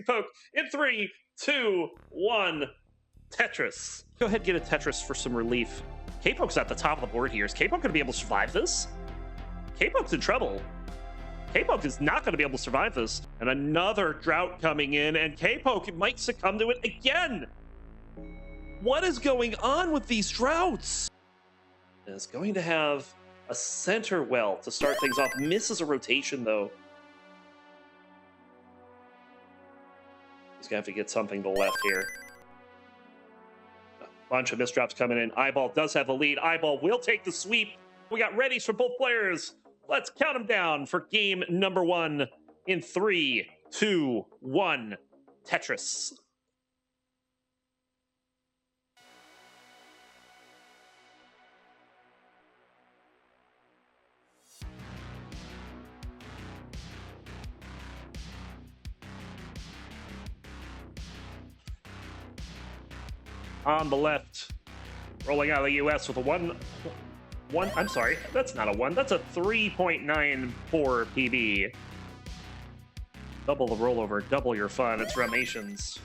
Poke in 3, 2, 1. Tetris. Go ahead and get a Tetris for some relief. K-Poke's at the top of the board here. Is K-Poke going to be able to survive this? K-Poke's in trouble. K-Poke is not going to be able to survive this. And another drought coming in, and K-Poke might succumb to it again. What is going on with these droughts? Is going to have a center well to start things off. Misses a rotation, though. He's going to have to get something to the left here. A bunch of misdrops coming in. Eyeball does have the lead. Eyeball will take the sweep. We got readies for both players. Let's count them down for game number 1 in 3, 2, 1. Tetris. On the left, rolling out of the US with a 1, I'm sorry, that's not a 1, that's a 3.94 PB. Double the rollover, double your fun, it's Rahmations.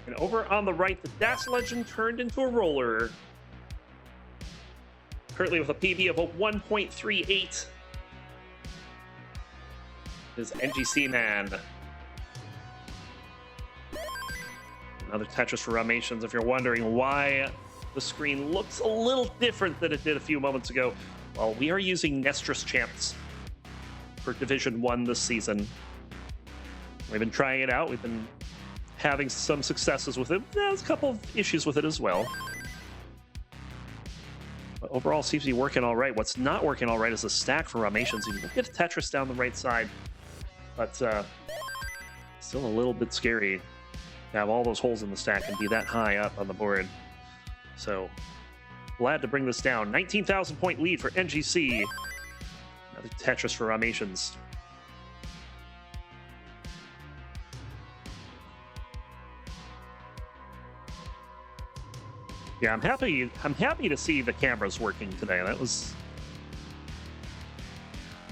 And over on the right, the Das Legend turned into a roller. Currently with a PB of a 1.38. Is NGC Man. Another Tetris for Rahmations. If you're wondering why the screen looks a little different than it did a few moments ago, well, we are using Nestrus champs for Division 1 this season. We've been trying it out. We've been having some successes with it. There's a couple of issues with it as well. But overall, it seems to be working all right. What's not working all right is the stack for Rahmations. You can get Tetris down the right side. But still a little bit scary to have all those holes in the stack and be that high up on the board. So glad to bring this down. 19,000 point lead for NGC. Another Tetris for Rahmations. Yeah, I'm happy to see the cameras working today. That was...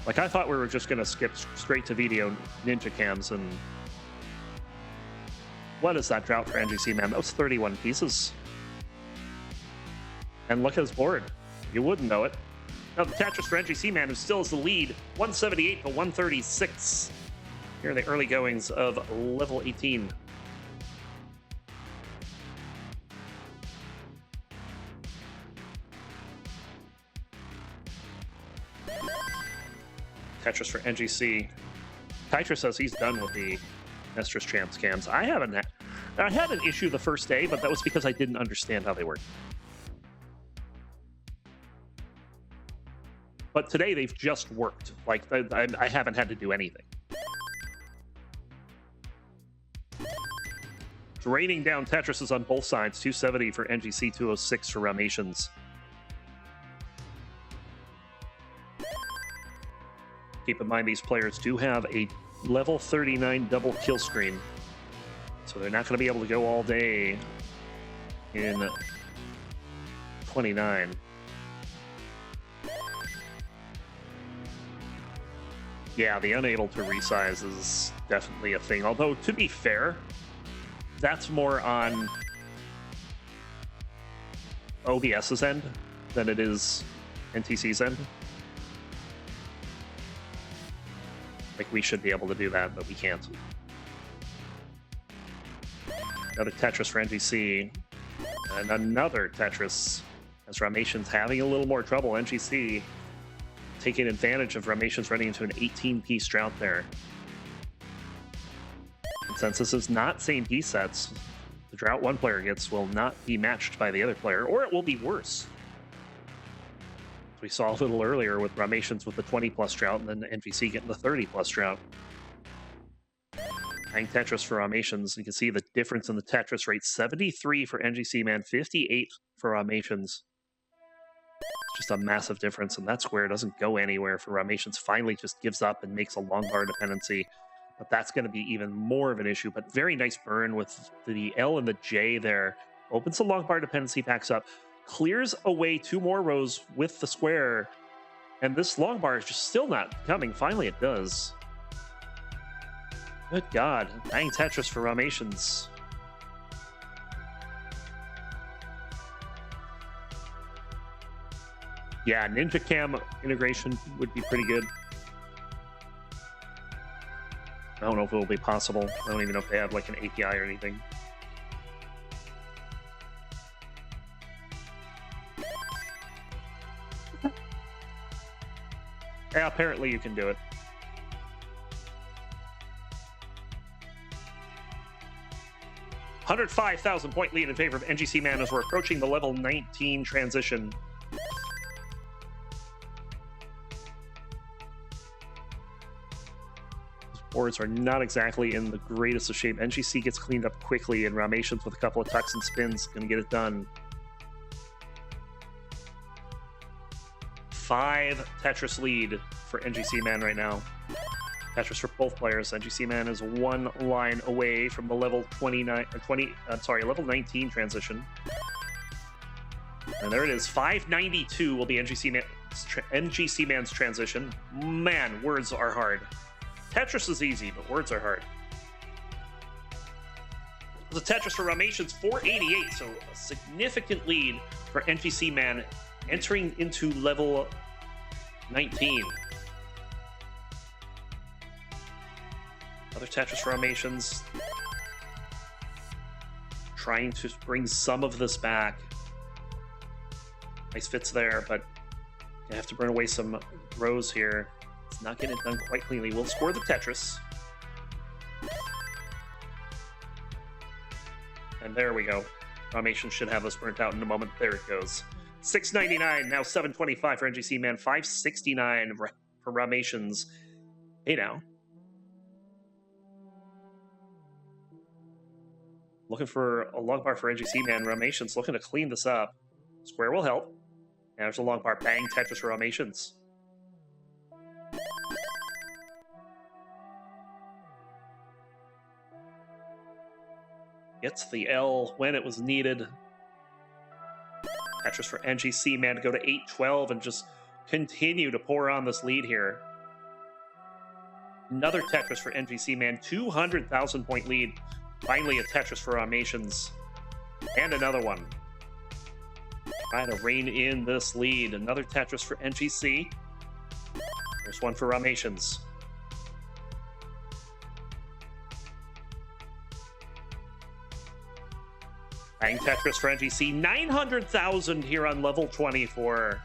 Like, I thought we were just going to skip straight to video ninja cams, and... What is that drought for NGC Man? That was 31 pieces. And look at his board. You wouldn't know it. Now, the Tetris for NGC Man, who still has the lead, 178 to 136. Here are the early goings of level 18. Tetris for NGC. Tetris says he's done with the Nestrus Champs cams. I had an issue the first day, but that was because I didn't understand how they work. But today they've just worked. Like, I haven't had to do anything. Draining down Tetrises on both sides. 270 for NGC, 206 for Rahmations. Keep in mind, these players do have a level 39 double kill screen. So they're not going to be able to go all day in 29. Yeah, the unable to resize is definitely a thing. Although, to be fair, that's more on OBS's end than it is NTC's end. Like, we should be able to do that, but we can't. Another Tetris for NGC. And another Tetris as Rahmations having a little more trouble. NGC taking advantage of Rahmations running into an 18-piece drought there. And since this is not same piece sets, the drought one player gets will not be matched by the other player, or it will be worse. We saw a little earlier with Rahmations with the 20-plus drought, and then NGC getting the 30-plus drought. Hang Tetris for Rahmations. You can see the difference in the Tetris rate. 73 for NGC Man, 58 for Rahmations. Just a massive difference, and that square doesn't go anywhere for Rahmations. Finally just gives up and makes a long bar dependency. But that's going to be even more of an issue. But very nice burn with the L and the J there. Opens the long bar dependency, backs up. Clears away 2 more rows with the square, And this long bar is just still not coming. Finally, it does. Good God. Bang Tetris for Rahmations. Yeah, Ninja Cam integration would be pretty good. I don't know if it will be possible. I don't even know if they have like an API or anything. Yeah, apparently you can do it. $105,000 lead in favor of NGC Man as we're approaching the level 19 transition. Boards are not exactly in the greatest of shape. NGC gets cleaned up quickly, and Rahmations with a couple of tucks and spins gonna get it done. 5 Tetris lead for NGC Man right now. Tetris for both players. NGC Man is 1 line away from the level 29 or level 19 transition. And there it is. 592 will be NGC Man's transition. Man, words are hard. Tetris is easy, but words are hard. The Tetris for Rahmations, 488, so a significant lead for NGC Man entering into level 19. Other Tetris for Rahmations. Trying to bring some of this back. Nice fits there, but you have to burn away some rows here. It's not getting it done quite cleanly. We'll score the Tetris. And there we go. Rahmations should have this burnt out in a moment. There it goes. 699, now 725 for NGC Man, 569 for Rahmations. Hey now. Looking for a long bar for NGC Man. Rahmations looking to clean this up. Square will help. And there's a long bar. Bang Tetris for Rahmations. Gets the L when it was needed. Tetris for NGC Man to go to 812 and just continue to pour on this lead here. Another Tetris for NGC Man, 200,000 point lead. Finally a Tetris for Rahmations. And another one. Trying to rein in this lead. Another Tetris for NGC. There's one for Rahmations. Bang Tetris for NGC, 900,000 here on level 24.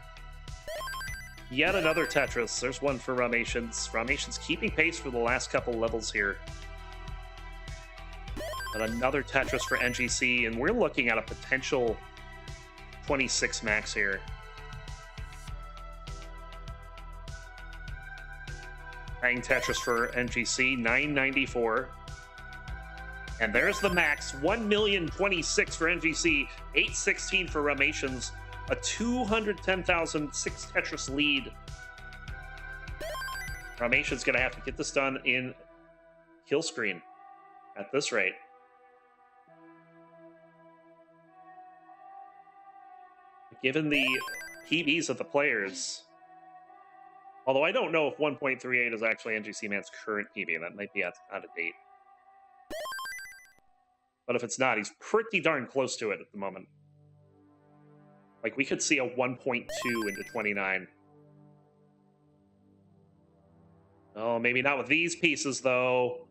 Yet another Tetris. There's one for Rahmations. Rahmations keeping pace for the last couple levels here. But another Tetris for NGC, and we're looking at a potential 26 max here. Bang Tetris for NGC, 994. And there's the max, 1,026,000 for NGC, 816 for Rahmations, a 210,000 6 Tetris lead. Rahmations gonna have to get this done in kill screen at this rate. Given the PBs of the players, although I don't know if 1.38 is actually NGC Man's current PB, that might be out of date. But if it's not, he's pretty darn close to it at the moment. Like, we could see a 1.2 into 29. Oh, maybe not with these pieces, though.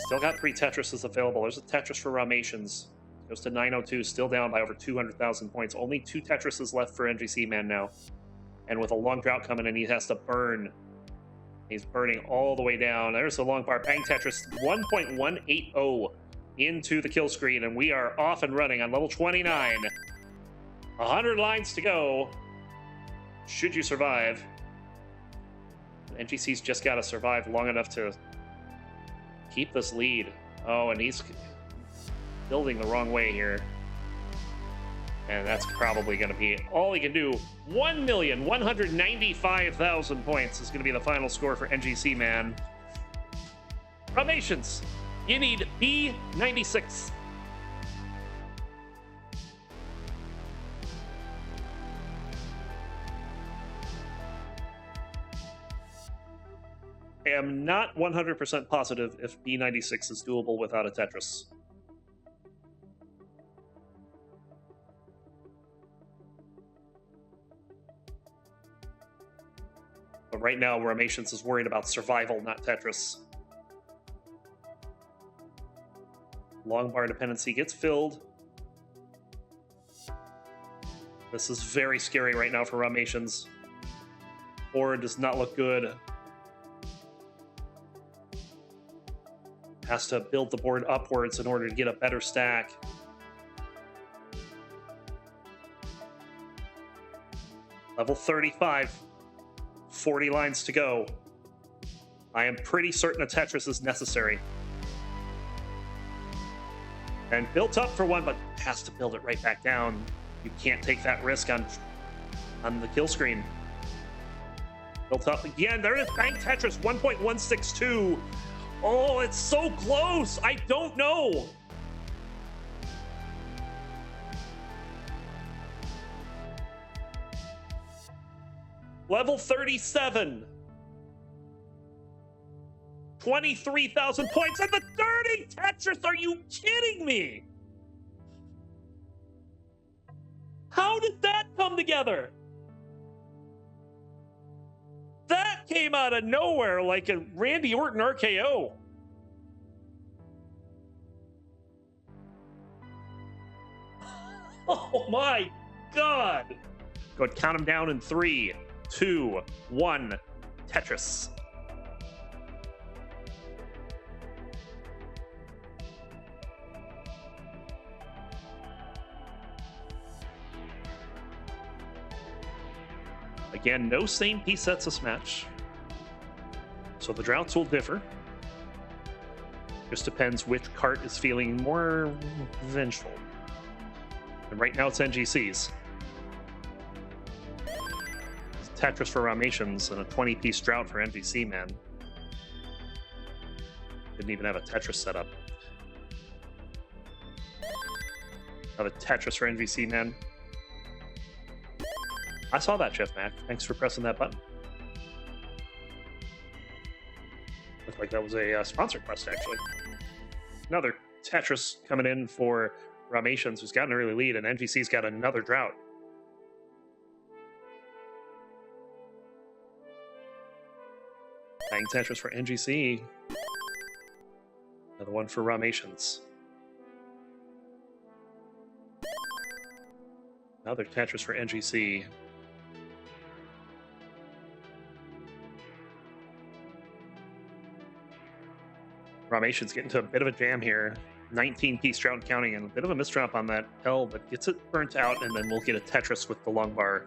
Still got 3 Tetrises available. There's a Tetris for Rahmations. Goes to 902, still down by over 200,000 points. Only 2 Tetrises left for NGC Man now. And with a long drought coming in, he has to burn. He's burning all the way down. There's the long bar. Bang Tetris, 1.180 into the kill screen, and we are off and running on level 29. 100 lines to go. Should you survive? NGC's just got to survive long enough to keep this lead. Oh, and he's building the wrong way here. And that's probably going to be all he can do. 1,195,000 points is going to be the final score for NGC Man. Rahmations, you need B96. I am not 100% positive if B96 is doable without a Tetris. But right now, Rahmations is worried about survival, not Tetris. Long bar dependency gets filled. This is very scary right now for Rahmations. Board does not look good. Has to build the board upwards in order to get a better stack. Level 35. 40 lines to go. I am pretty certain a Tetris is necessary. And built up for one, but has to build it right back down. You can't take that risk on the kill screen. Built up again. There it is. Bang Tetris 1.162. Oh, it's so close. I don't know. Level 37. 23,000 points and the 30 Tetris. Are you kidding me? How did that come together? That came out of nowhere like a Randy Orton RKO. Oh my God. Go ahead, count them down in 3, 2, 1. Tetris. Again, no same piece sets this match. So the droughts will differ. Just depends which cart is feeling more vengeful. And right now it's NGC's. Tetris for Rahmations and a 20-piece drought for NGC Man. Didn't even have a Tetris set up. Another Tetris for NGC Man. I saw that, Chef Mac. Thanks for pressing that button. Looked like that was a sponsor quest, actually. Another Tetris coming in for Rahmations, who's got an early lead, and NGC's got another drought. Bang Tetris for NGC. Another one for Rahmations. Another Tetris for NGC. Rahmations getting to a bit of a jam here. 19-piece drought and counting, and a bit of a misdrop on that L, but gets it burnt out, and then we'll get a Tetris with the long bar.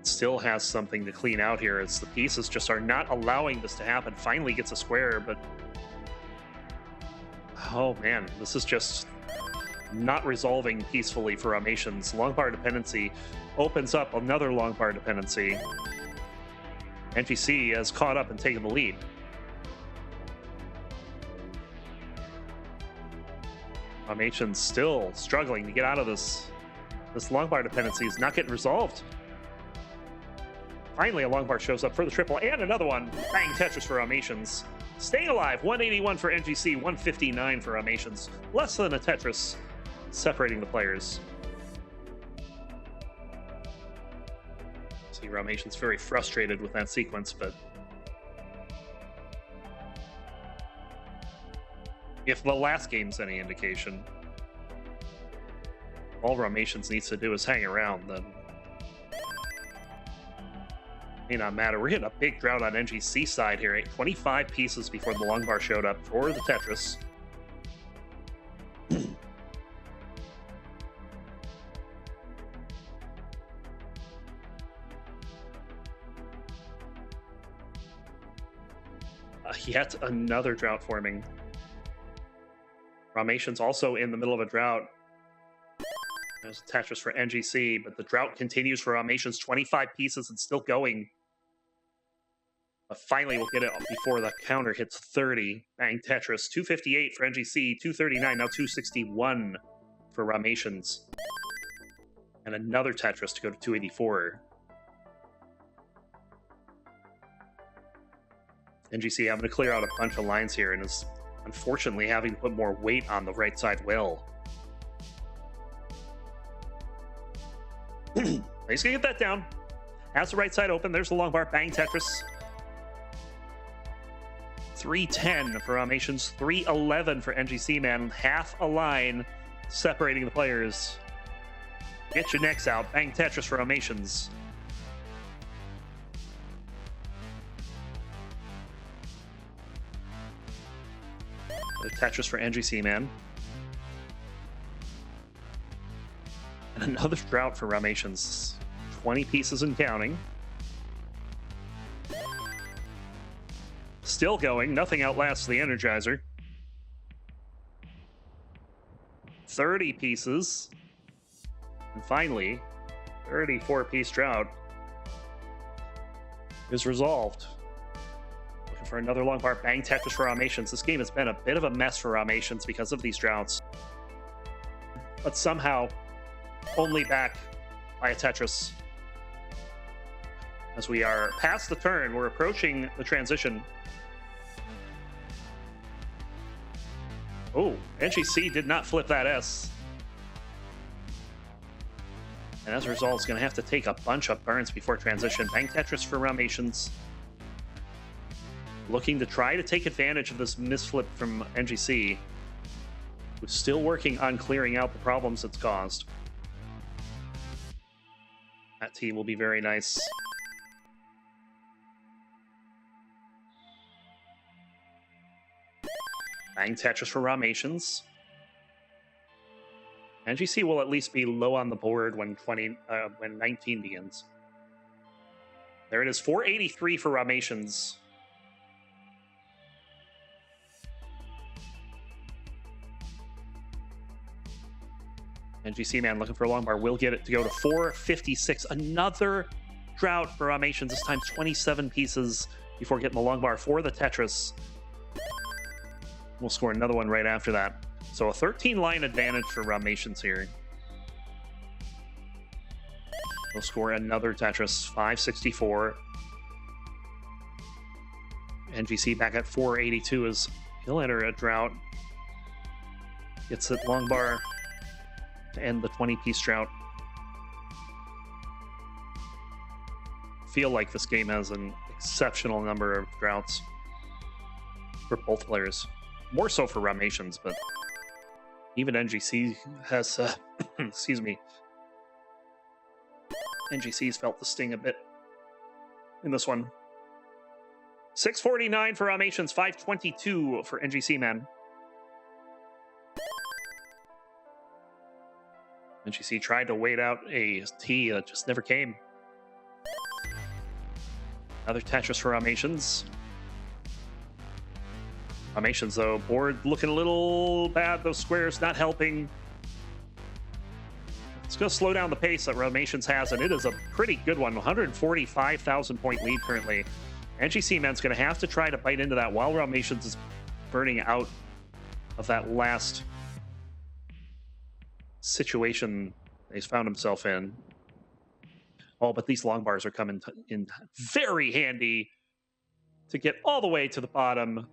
Still has something to clean out here, as the pieces just are not allowing this to happen. Finally gets a square, but... oh man, this is just not resolving peacefully for Rahmations. Long bar dependency opens up another long bar dependency. NGC has caught up and taken the lead. Rahmations still struggling to get out of this. This long bar dependency is not getting resolved. Finally, a long bar shows up for the triple, and another one. Bang Tetris for Rahmations. Staying alive, 181 for NGC, 159 for Rahmations. Less than a Tetris, separating the players. See, Rahmations very frustrated with that sequence, but if the last game's any indication, all Rahmations needs to do is hang around, then may not matter. We're hitting a big drought on NGC side here. 25 pieces before the long bar showed up for the Tetris. Yet another drought forming. Rahmations also in the middle of a drought. There's a Tetris for NGC, but the drought continues for Rahmations. 25 pieces and still going. But finally, we'll get it before the counter hits 30. Bang Tetris. 258 for NGC. 239, now 261 for Rahmations. And another Tetris to go to 284. NGC having to clear out a bunch of lines here and is unfortunately having to put more weight on the right side will. He's gonna get that down. Has the right side open. There's the long bar. Bang Tetris. 310 for Rahmations. 311 for NGC Man. Half a line separating the players. Get your necks out. Bang Tetris for Rahmations. The Tetris for NGC Man. And another drought for Rahmations. 20 pieces and counting. Still going. Nothing outlasts the Energizer. 30 pieces. And finally, 34-piece drought is resolved. Looking for another long bar. Bang Tetris for Rahmations. This game has been a bit of a mess for Rahmations because of these droughts. But somehow, only back by a Tetris. As we are past the turn, we're approaching the transition. Oh, NGC did not flip that S. And as a result, it's going to have to take a bunch of burns before transition. Bang Tetris for Rahmations. Looking to try to take advantage of this misflip from NGC, who's still working on clearing out the problems it's caused. That T will be very nice. Bang Tetris for Rahmations. NGC will at least be low on the board when 19 begins. There it is, 483 for Rahmations. NGC Man looking for a long bar. Will get it to go to 456. Another drought for Rahmations. This time 27 pieces before getting the long bar for the Tetris. We'll score another one right after that. So a 13-line advantage for Rahmations here. We'll score another Tetris, 564. NGC back at 482 as he'll enter a drought. Gets it long bar to end the 20-piece drought. Feel like this game has an exceptional number of droughts for both players. More so for Rahmations, but even NGC has, excuse me, NGC's felt the sting a bit in this one. 649 for Rahmations, 522 for NGC Man. NGC tried to wait out a T that just never came. Another Tetris for Rahmations. Rahmations, though, board looking a little bad. Those squares not helping. It's going to slow down the pace that Rahmations has, and it is a pretty good one. 145,000 point lead currently. NGC Man's going to have to try to bite into that while Rahmations is burning out of that last situation he's found himself in. Oh, but these long bars are coming in very handy to get all the way to the bottom.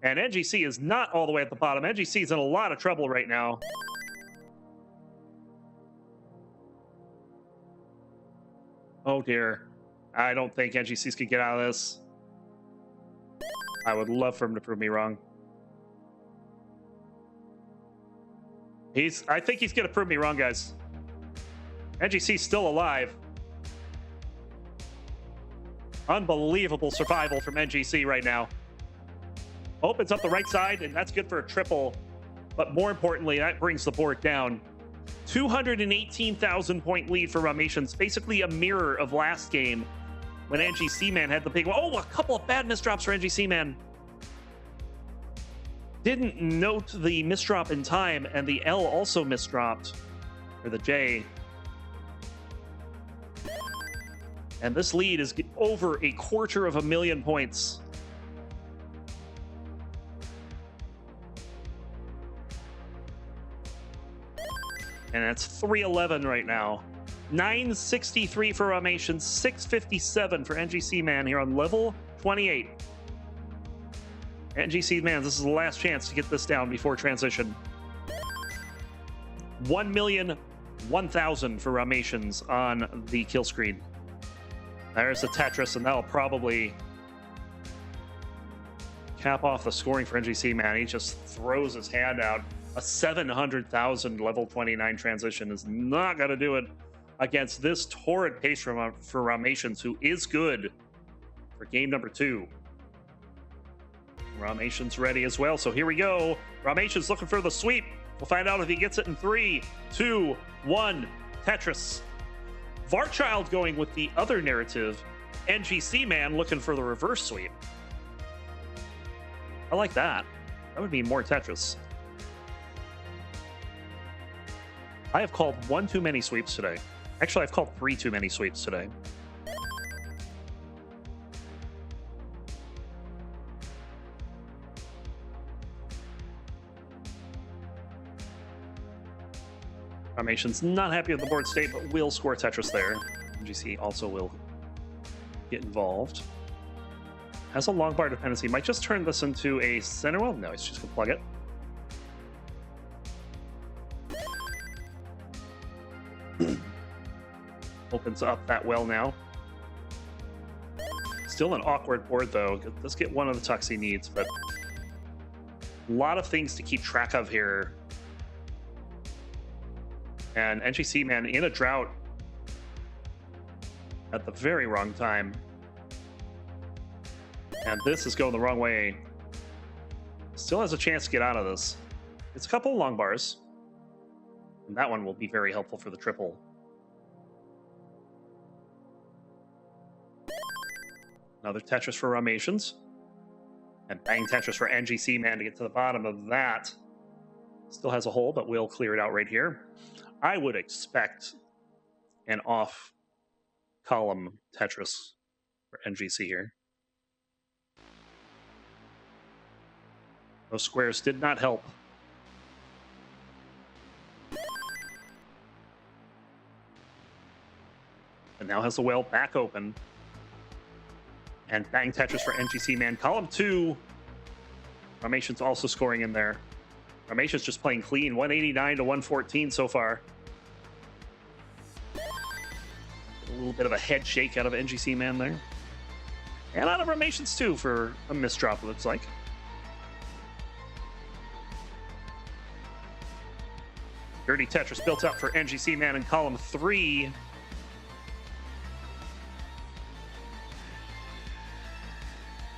And NGC is not all the way at the bottom. NGC is in a lot of trouble right now. Oh dear. I don't think NGC's can get out of this. I would love for him to prove me wrong. I think he's going to prove me wrong, guys. NGC's still alive. Unbelievable survival from NGC right now. Opens up the right side, and that's good for a triple. But more importantly, that brings the board down. 218,000 point lead for Rahmations. Basically a mirror of last game when NGC Man had the big one. Oh, a couple of bad misdrops for NGC Man. Didn't note the misdrop in time, and the L also misdropped, or the J. And this lead is over 250,000 points. And that's 311 right now. 963 for Rahmations, 657 for NGC Man here on level 28. NGC Man, this is the last chance to get this down before transition. 1,001,000 for Rahmations on the kill screen. There's the Tetris, and that'll probably cap off the scoring for NGC Man. He just throws his hand out. A 700,000 level 29 transition is not going to do it against this torrid pace for Rahmations, who is good for game number 2. Rahmations ready as well, so here we go. Rahmations looking for the sweep. We'll find out if he gets it in 3, 2, 1. Tetris. Varchild going with the other narrative. NGC Man looking for the reverse sweep. I like that. That would mean more Tetris. I have called 1 too many sweeps today. Actually, I've called 3 too many sweeps today. Rahmations not happy with the board state, but will score Tetris there. NGC also will get involved. Has a long bar dependency. Might just turn this into a center well. No, he's just gonna plug it. Opens up that well now. Still an awkward board though. Let's get one of the tucks he needs, but a lot of things to keep track of here. And NGC Man in a drought at the very wrong time. And this is going the wrong way. Still has a chance to get out of this. It's a couple of long bars. And that one will be very helpful for the triple. Another Tetris for Rahmations. And bang Tetris for NGC Man to get to the bottom of that. Still has a hole, but we'll clear it out right here. I would expect an off-column Tetris for NGC here. Those squares did not help. And now has the well back open. And bang Tetris for NGC Man. Column 2. Rahmations also scoring in there. Rahmations just playing clean. 189 to 114 so far. A little bit of a head shake out of NGC Man there. And out of Rahmations too for a misdrop, it looks like. Dirty Tetris built up for NGC Man in column 3.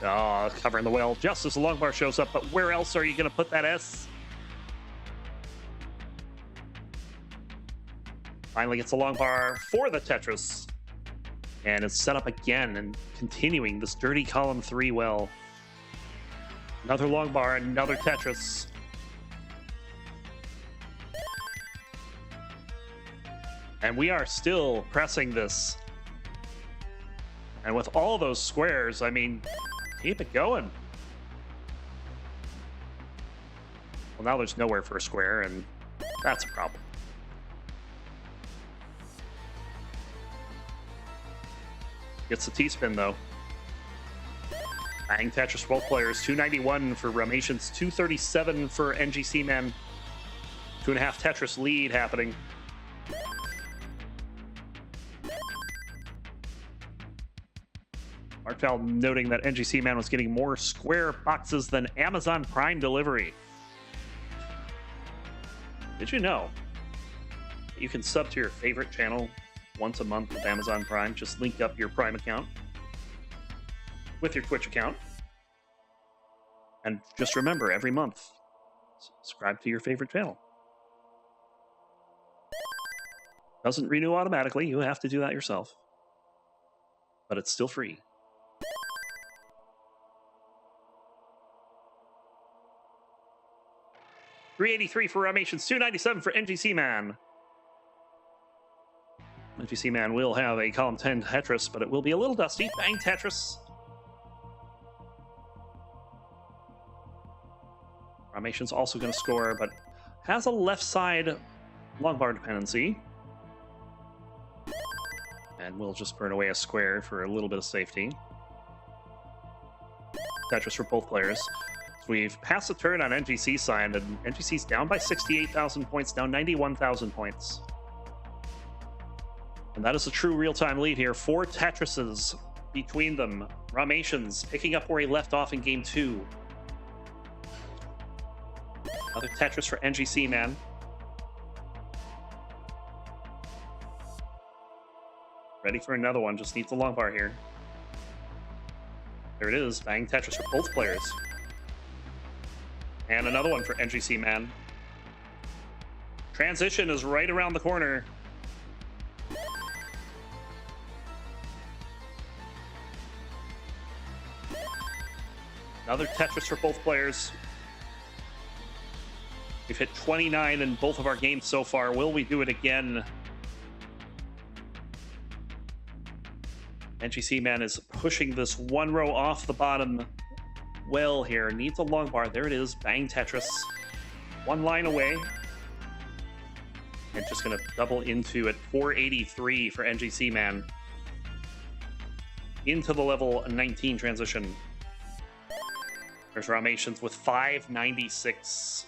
Oh, covering the well just as the long bar shows up, but where else are you going to put that S? Finally gets a long bar for the Tetris. And it's set up again and continuing this dirty column 3 well. Another long bar, another Tetris. And we are still pressing this. And with all those squares, I mean, keep it going. Well, now there's nowhere for a square, and that's a problem. Gets the T-spin, though. Bang Tetris, both players. 291 for Rahmations, 237 for NGC Man. 2.5 Tetris lead happening. Markfeld noting that NGC Man was getting more square boxes than Amazon Prime delivery. Did you know you can sub to your favorite channel once a month with Amazon Prime? Just link up your Prime account with your Twitch account. And just remember, every month, subscribe to your favorite channel. Doesn't renew automatically. You have to do that yourself. But it's still free. $383 for Rahmations, $297 for NGC Man. NGC Man will have a column 10 Tetris, but it will be a little dusty. Bang Tetris. Rahmations also going to score, but has a left side long bar dependency. And we'll just burn away a square for a little bit of safety. Tetris for both players. So we've passed the turn on NGC side, and NGC's down by 68,000 points, down 91,000 points. And that is a true real-time lead here. 4 Tetrises between them. Rahmations picking up where he left off in game 2. Another Tetris for NGC Man. Ready for another one, just needs a long bar here. There it is, bang Tetris for both players. And another one for NGC Man. Transition is right around the corner. Another Tetris for both players. We've hit 29 in both of our games so far. Will we do it again? NGC Man is pushing this one row off the bottom well here. Needs a long bar. There it is. Bang Tetris. One line away. And just going to double into at 483 for NGC Man. Into the level 19 transition. There's Rahmations with 596.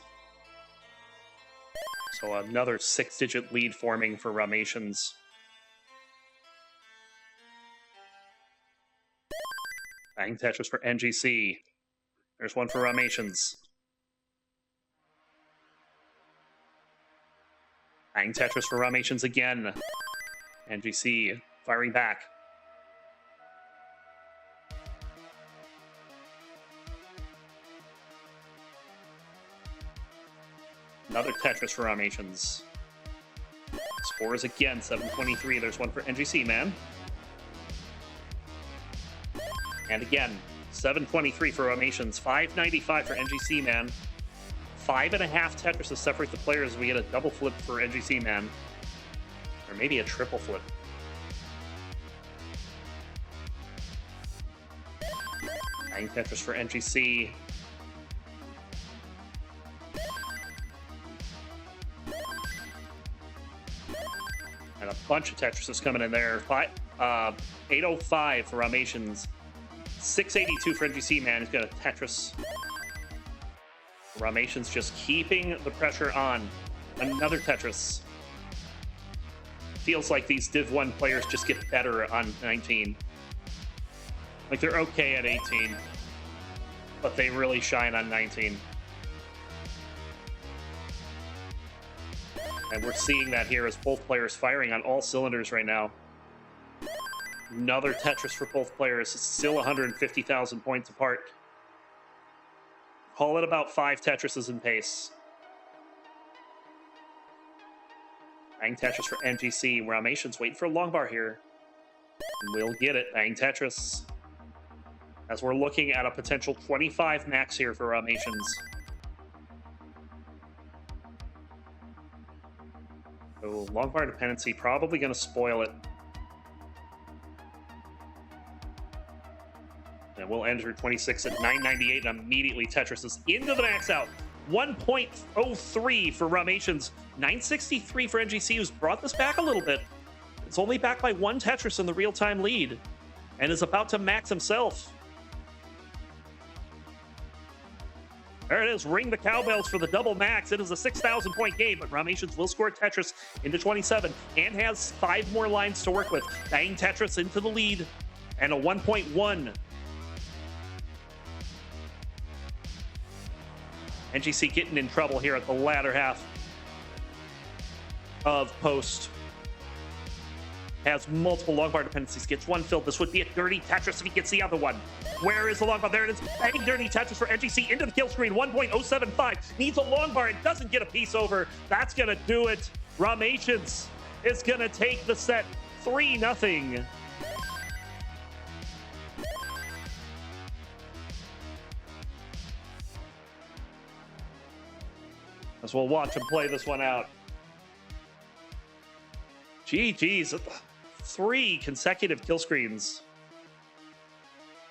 So another 6-digit lead forming for Rahmations. Bang Tetris for NGC. There's one for Rahmations. Bang Tetris for Rahmations again. NGC firing back. Another Tetris for Rahmations. Scores again, 723. There's one for NGC Man. And again, 723 for Rahmations, 595 for NGC Man. 5.5 Tetris to separate the players as we get a double flip for NGC Man. Or maybe a triple flip. Bang Tetris for NGC. And a bunch of Tetrises coming in there. 805 for Rahmations. 682 for NGC Man. He's got a Tetris. Rahmations just keeping the pressure on. Another Tetris. Feels like these Div 1 players just get better on 19. Like they're okay at 18, but they really shine on 19. And we're seeing that here as both players firing on all cylinders right now. Another Tetris for both players. It's still 150,000 points apart. Call it about 5 Tetrises in pace. Bang Tetris for NGC. Rahmations waiting for a long bar here. We'll get it. Bang Tetris. As we're looking at a potential 25 max here for Rahmations. So long bar dependency probably going to spoil it. And we'll enter 26 at 998, and immediately Tetris is into the max out. 1.03 for Rahmations, 963 for NGC, who's brought this back a little bit. It's only back by 1 Tetris in the real-time lead, and is about to max himself. There it is, ring the cowbells for the double max. It is a 6,000 point game, but Rahmations will score Tetris into 27 and has 5 more lines to work with. Bang Tetris into the lead, and a 1.1. NGC getting in trouble here at the latter half of post. Has multiple long bar dependencies. Gets one filled. This would be a dirty Tetris if he gets the other one. Where is the long bar? There it is. Bang dirty Tetris for NGC into the kill screen. 1.075. Needs a long bar. It doesn't get a piece over. That's going to do it. Rahmations is going to take the set 3-0. As we'll watch him play this one out. GG's. 3 consecutive kill screens.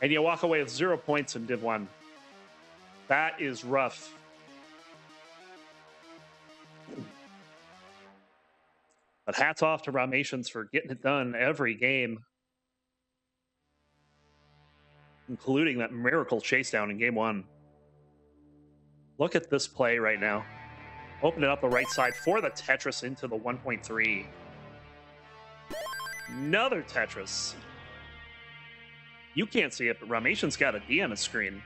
And you walk away with 0 points in Div 1. That is rough. But hats off to Rahmations for getting it done every game. Including that miracle chase down in game 1. Look at this play right now. Open it up the right side for the Tetris into the 1.3. Another Tetris. You can't see it, but Rahmations got a D on his screen.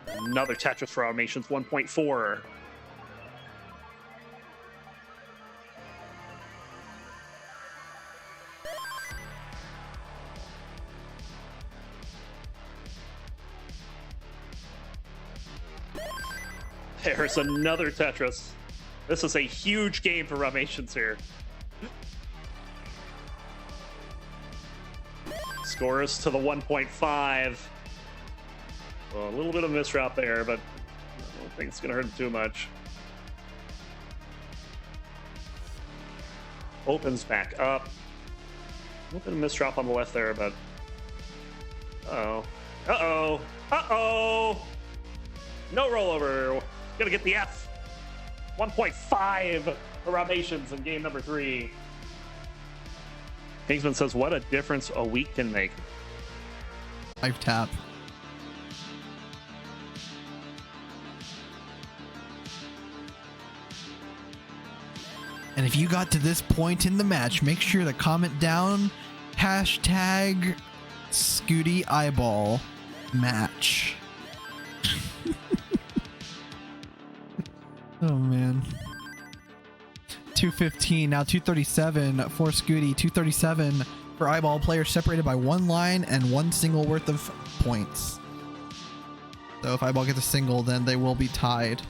Another Tetris for Rahmations 1.4. There's another Tetris. This is a huge game for Rahmations here. Scores to the 1.5. Well, a little bit of a misroute there, but I don't think it's going to hurt him too much. Opens back up. A little bit of misdrop on the left there, but... Uh-oh. Uh-oh. Uh-oh! No rollover. Gonna get the F. 1.5 for Rahmations in game number 3. Kingsman says, what a difference a week can make. 5 tap. And if you got to this point in the match, make sure to comment down hashtag Scooty Eyeball match. Oh man. 215, now 237 for Scooty, 237 for Eyeball. Players separated by 1 line and 1 single worth of points. So if Eyeball gets a single, then they will be tied.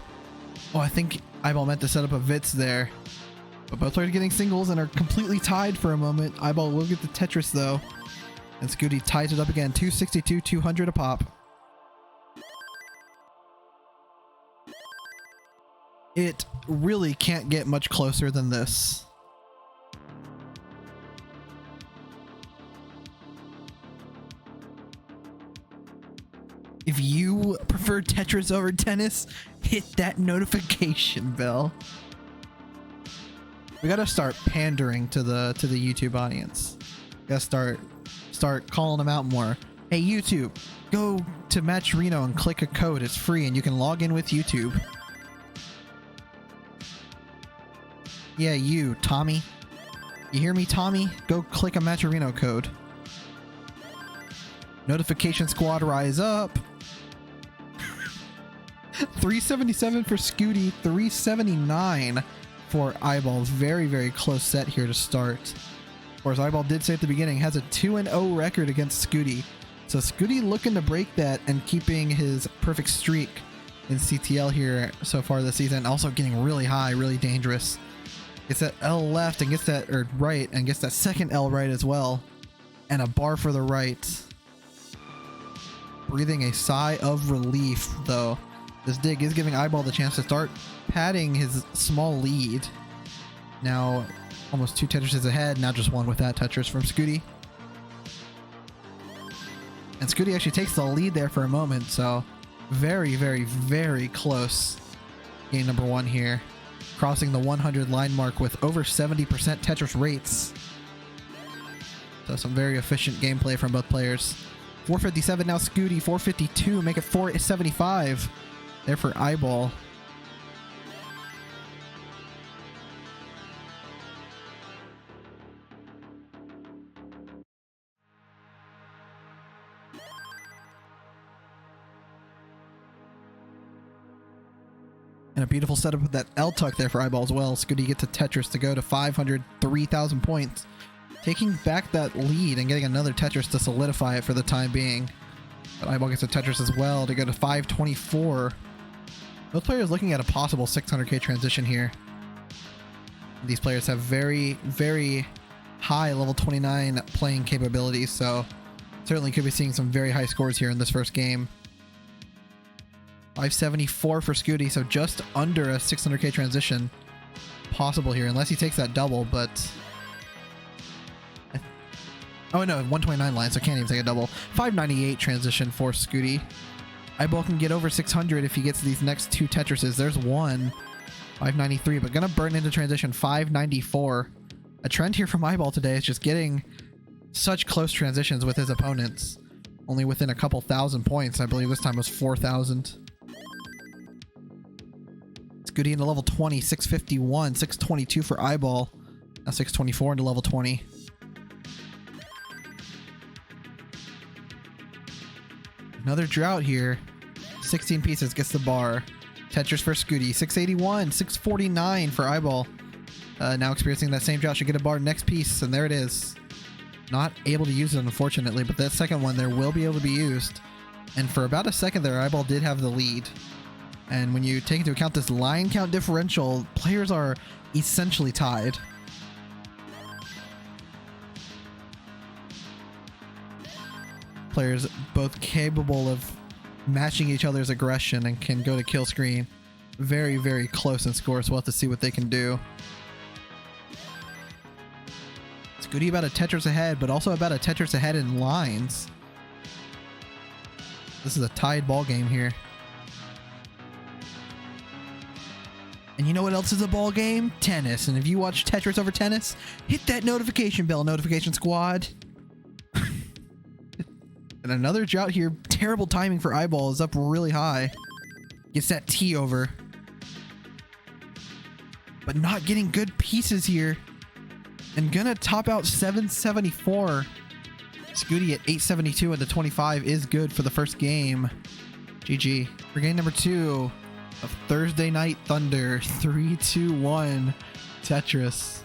Oh, I think Eyeball meant to set up a Vitz there. But both players are getting singles and are completely tied for a moment. Eyeball will get the Tetris though. And Scooty ties it up again, 262, 200 a pop. It really can't get much closer than this. If you prefer Tetris over tennis, hit that notification bell. We gotta start pandering to the YouTube audience. We gotta start calling them out more. Hey YouTube, go to Match Reno and click a code. It's free and you can log in with YouTube. Yeah, you, Tommy. You hear me, Tommy? Go click a Matcherino code. Notification squad, rise up. 377 for Scooty, 379 for Eyeball. Very, very close set here to start. Of course, Eyeball did say at the beginning, has a 2-0 record against Scooty. So Scooty looking to break that and keeping his perfect streak in CTL here so far this season. Also getting really high, really dangerous. Gets that L left and gets that, or right, and gets that second L right as well. And a bar for the right. Breathing a sigh of relief, though. This dig is giving Eyeball the chance to start padding his small lead. Now, almost 2 Tetrises ahead, now just 1 with that Tetris from Scooty. And Scooty actually takes the lead there for a moment, so very, very, very close. Game number 1 here. Crossing the 100 line mark with over 70% Tetris rates. So some very efficient gameplay from both players. 457 now Scooty, 452, make it 475 there for Eyeball. And a beautiful setup with that L-tuck there for Eyeball as well. Scooty gets a Tetris to go to 503,000 points. Taking back that lead and getting another Tetris to solidify it for the time being. But Eyeball gets a Tetris as well to go to 524. Both players looking at a possible 600k transition here. These players have very, very high level 29 playing capabilities, so certainly could be seeing some very high scores here in this first game. 574 for Scooty, so just under a 600k transition possible here, unless he takes that double, but... Oh no, 129 line, so can't even take a double. 598 transition for Scooty. Eyeball can get over 600 if he gets these next 2 Tetrises. There's one. 593, but gonna burn into transition. 594. A trend here from Eyeball today is just getting such close transitions with his opponents. only within a couple thousand points. I believe this time was 4,000. Scooty into level 20, 651, 622 for Eyeball. Now 624 into level 20. Another drought here. 16 pieces gets the bar. Tetris for Scooty, 681, 649 for Eyeball. Now experiencing that same drought, should get a bar next piece, and there it is. Not able to use it, unfortunately, but that second one there will be able to be used. And for about a second there, Eyeball did have the lead. And when you take into account this line count differential, players are essentially tied. Players both capable of matching each other's aggression and can go to kill screen. Very, very close in score, so we'll have to see what they can do. Scooty about a Tetris ahead, but also about a Tetris ahead in lines. This is a tied ball game here. And you know what else is a ball game? Tennis. And if you watch Tetris over tennis, hit that notification bell, notification squad. And another drought here. Terrible timing for Eyeball. Is up really high. Gets that T over. But not getting good pieces here. And gonna top out 774. Scooty at 872 into 25 is good for the first game. GG. For game number 2 of Thursday Night Thunder. 3, 2, 1. Tetris.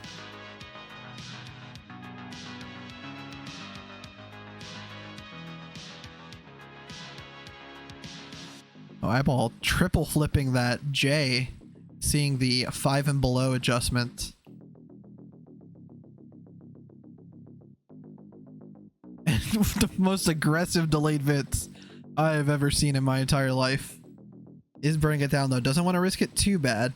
Oh, Eyeball triple flipping that J, seeing the 5 and below adjustment. And the most aggressive delayed Vits I have ever seen in my entire life. Is burning it down though, doesn't want to risk it too bad.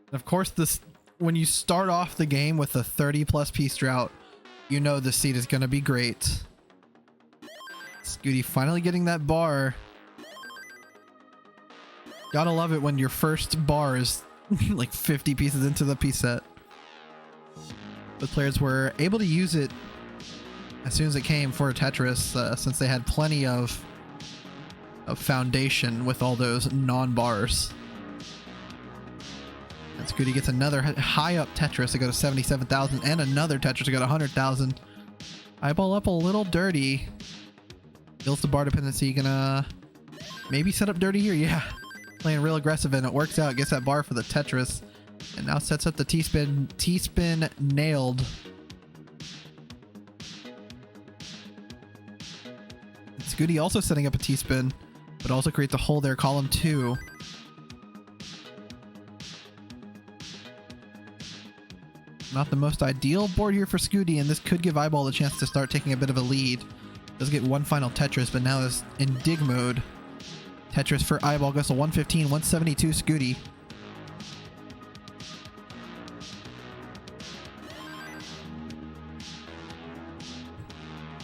And of course, this when you start off the game with a 30+ piece drought, you know the seed is going to be great. Scooty finally getting that bar. Gotta love it when your first bar is like 50 pieces into the piece set. But players were able to use it as soon as it came for Tetris, since they had plenty of foundation with all those non-bars. And Scooty gets another high up Tetris to go to 77,000 and another Tetris to go to 100,000. Eyeball up a little dirty. Kills the bar dependency. Gonna maybe set up dirty here. Yeah. Playing real aggressive and it works out. Gets that bar for the Tetris. And now sets up the T-spin. T-spin nailed. And Scooty also setting up a T-spin, but also creates a hole there. Column 2. Not the most ideal board here for Scooty, and this could give Eyeball a chance to start taking a bit of a lead. Does get one final Tetris, but now is in dig mode. Tetris for Eyeball goes to 115, 172 Scooty.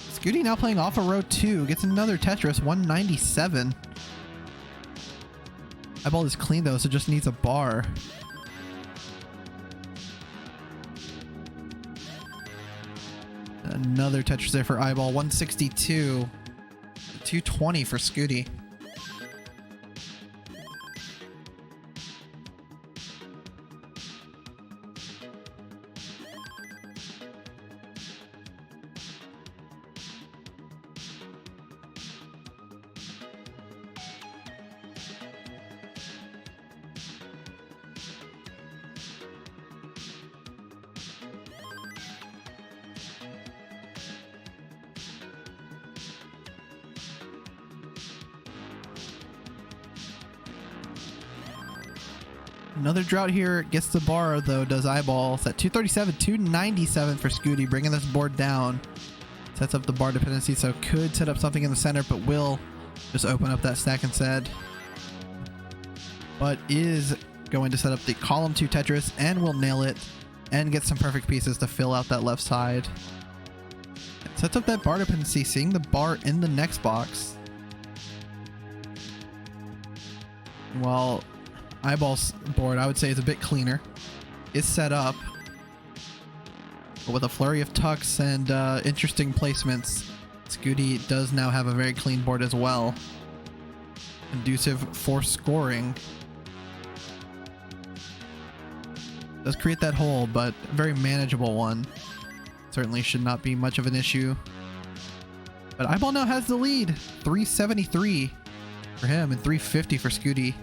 Scooty now playing off of row 2. Gets another Tetris, 197. Eyeball is clean though, so just needs a bar. Another Tetris there for Eyeball, 162. 220 for Scooty. Another drought here. Gets the bar though, does Eyeball. It's at 237, 297 for Scooty, bringing this board down. Sets up the bar dependency, so could set up something in the center, but will just open up that stack instead. But is going to set up the column 2 Tetris and will nail it and get some perfect pieces to fill out that left side. Sets up that bar dependency, seeing the bar in the next box. While Eyeball's board, I would say, is a bit cleaner. Is set up, but with a flurry of tucks and interesting placements, Scooty does now have a very clean board as well. Conducive for scoring. Does create that hole, but a very manageable one. Certainly should not be much of an issue. But Eyeball now has the lead. 373 for him and 350 for Scooty.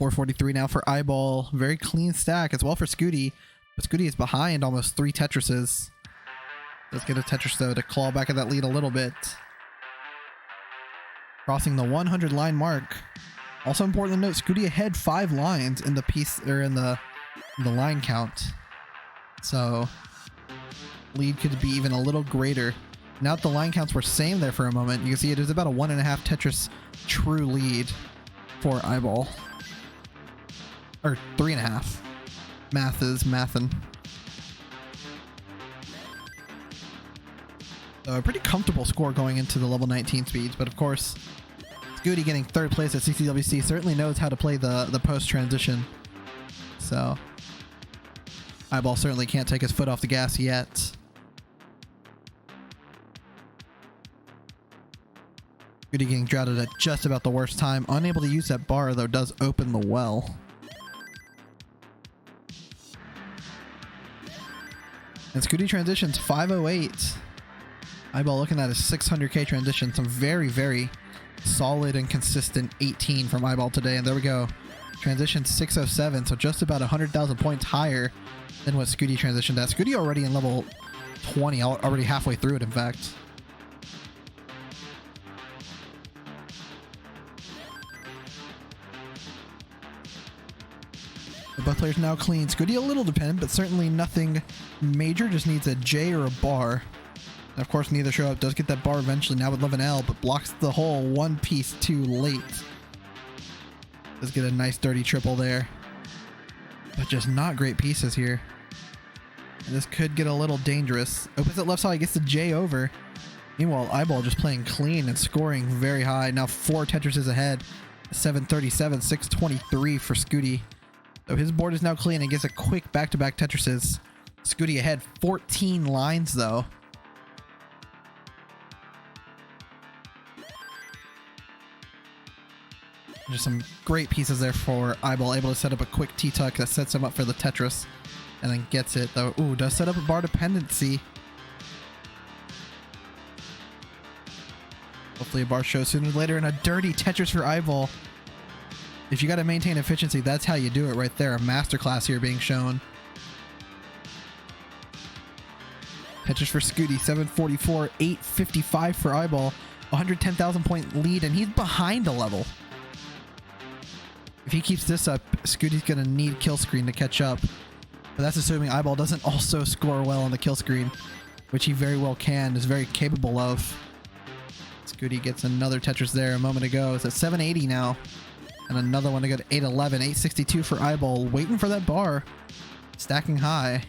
$443 now for Eyeball. Very clean stack as well for Scooty. But Scooty is behind almost 3 Tetrises. Let's get a Tetris though to claw back at that lead a little bit. Crossing the 100 line mark. Also important to note, Scooty ahead 5 lines in the piece or in the line count. So lead could be even a little greater. Now that the line counts were same there for a moment, you can see it is about a 1.5 Tetris true lead for Eyeball. Or 3.5. Math is mathin'. So a pretty comfortable score going into the level 19 speeds, but of course, Scooty getting 3rd place at CCWC certainly knows how to play the post transition. So Eyeball certainly can't take his foot off the gas yet. Scooty getting droughted at just about the worst time. Unable to use that bar though does open the well. And Scooty transitions 508. Eyeball looking at a 600k transition. Some very, very solid and consistent 18 from Eyeball today. And there we go. Transition 607. So just about 100,000 points higher than what Scooty transitioned at. Scooty already in level 20. Already halfway through it, in fact. Both players now clean. Scooty a little dependent, but certainly nothing major. Just needs a J or a bar. And of course, neither show up. Does get that bar eventually. Now would love an L, but blocks the hole one piece too late. Does get a nice dirty triple there. But just not great pieces here. And this could get a little dangerous. Opens it left side, gets the J over. Meanwhile, Eyeball just playing clean and scoring very high. Now 4 Tetrises ahead. 737, 623 for Scooty. So his board is now clean and gets a quick back-to-back Tetrises. Scooty ahead 14 lines though. Just some great pieces there for Eyeball, able to set up a quick T-tuck that sets him up for the Tetris and then gets it though. Ooh, does set up a bar dependency. Hopefully a bar show sooner or later, and a dirty Tetris for Eyeball. If you got to maintain efficiency, that's how you do it right there. A masterclass here being shown. Tetris for Scooty, 744, 855 for Eyeball. 110,000 point lead, and he's behind a level. If he keeps this up, Scooty's going to need kill screen to catch up. But that's assuming Eyeball doesn't also score well on the kill screen, which he very well can, is very capable of. Scooty gets another Tetris there a moment ago. It's at 780 now. And another one to go to 811, 862 for Eyeball, waiting for that bar, stacking high.